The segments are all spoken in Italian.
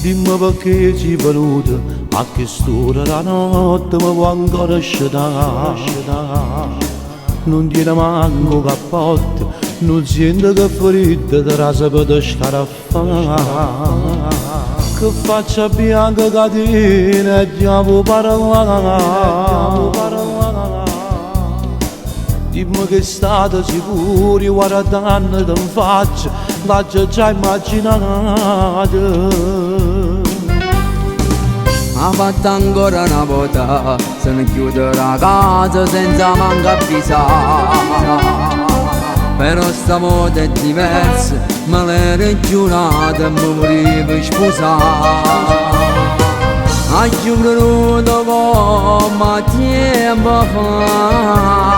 Dimmi perché ci venuto a che st'ora la notte mi può ancora scetare. Non tiene manco cappotto, non sento che freddo te la sapete scarafare. Che faccia bianca catena e diamo parlare. Dimmi che state sicuri, guardando te in faccia, l'ho già immaginato. Ha fatto ancora una volta, se ne chiude la casa senza manco avvisare. Però stavolta è diversa, me l'ero giurata e mi volevo sposare. Ha giurato come tempo fa,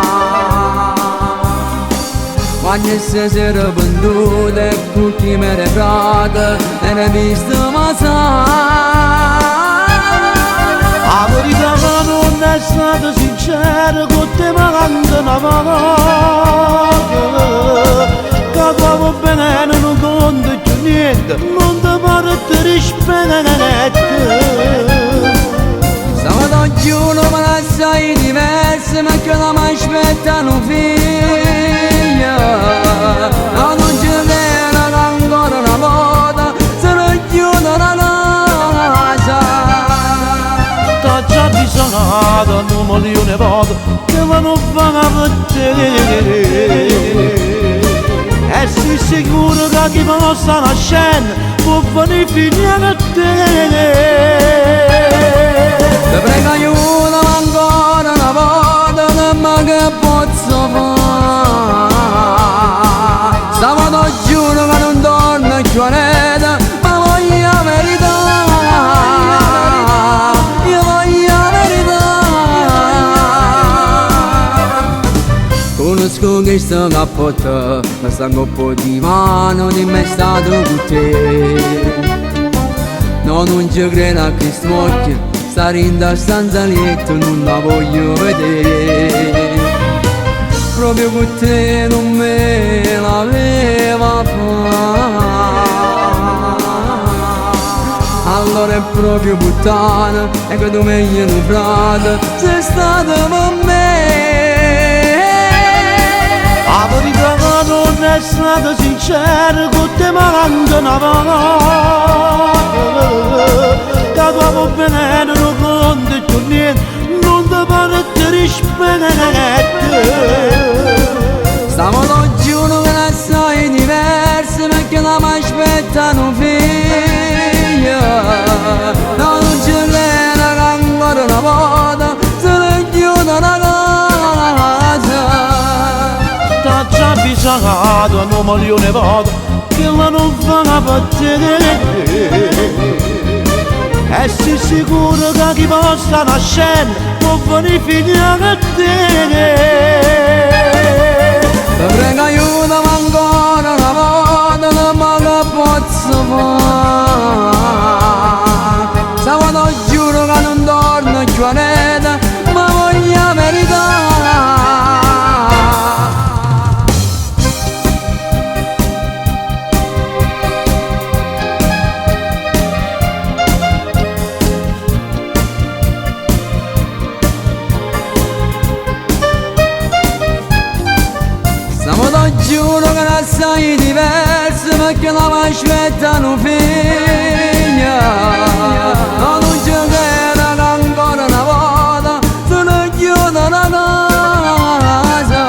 quando si era venduta e con chi mi era frata era visto passare. La verità non è stata sincera con te, ma quando una volta che trovo bene non conto più niente, non ti pare di rispetto. Sabato giorno me la sai diversa, ma che non mi aspetta un figlio. Non ci viene ancora una volta, se non chiudo la casa. T'ho già bisognato un milione di volte che me non fanno a vedere. E sei sicuro che chi possa nascere può venire fino a te. Ti prego aiuto ancora una volta, ma che posso fare? Sabato giuro che non torno più a rete, ma voglio la verità. Io voglio la verità. Conosco questo cappotto, ma sta un po' di mano di me è stato con te. No, non ci credo a questo occhio, stare in da stanza letto non la voglio vedere. Proprio con te non me l'aveva fatta. Allora è proprio puttana, e che tu meglio non frate, sei stata per me. La verità non è stata sincera con te, ma quando una volta che trovo bene non conto più niente, non ti pare di rispetto. Stavolta giuro che la sai diversa, perché non mi aspetta un figlio. No, non ci viene ancora una volta, se ne chiudo la casa. T'ho già bisognato un milione di volte che la non fanno a vedere. E sei sicuro che chi possa nascere può venire fino a te. Ti prego aiuto ancora una volta, ma che posso fare? Sabato giuro che non torno più a rete, ma voglio la verità. Giuro che la sai diversa, perché non mi aspetta un figlio. No, non ci credo ancora una volta, se non chiudo la casa.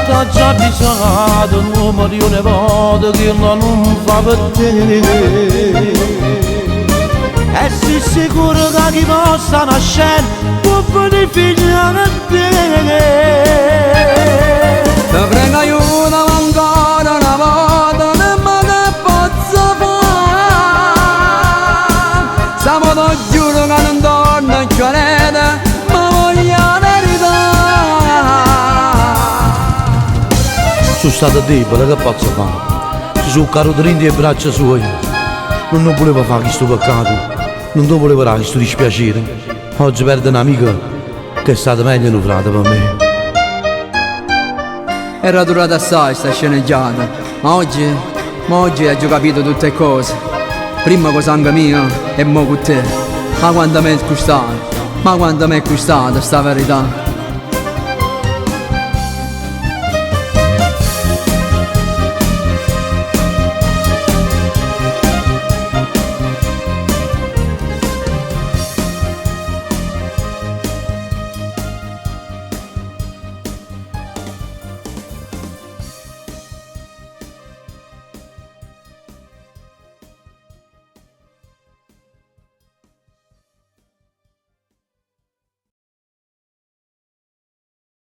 T'ho già bisognato un milione di volte che la non fa per te. E sei sicuro che chi possa nascere può venire fino a te. Ti prego aiuto ancora una volta, ma che posso fare? Sabato giuro che non torno più a rete, ma voglio la verità. Sono stato debole, che posso fare? Si sono caro dentro le braccia sue. Non volevo fare questo peccato, non ti volevo dare questo dispiacere. Oggi perdo un amico che è stato meglio un frate per me. Era durata assai sta sceneggiata, ma oggi hai già capito tutte cose. prima con sangue mio e mo con te. Ma quanto mi è costata, ma quanto mi è costata sta verità.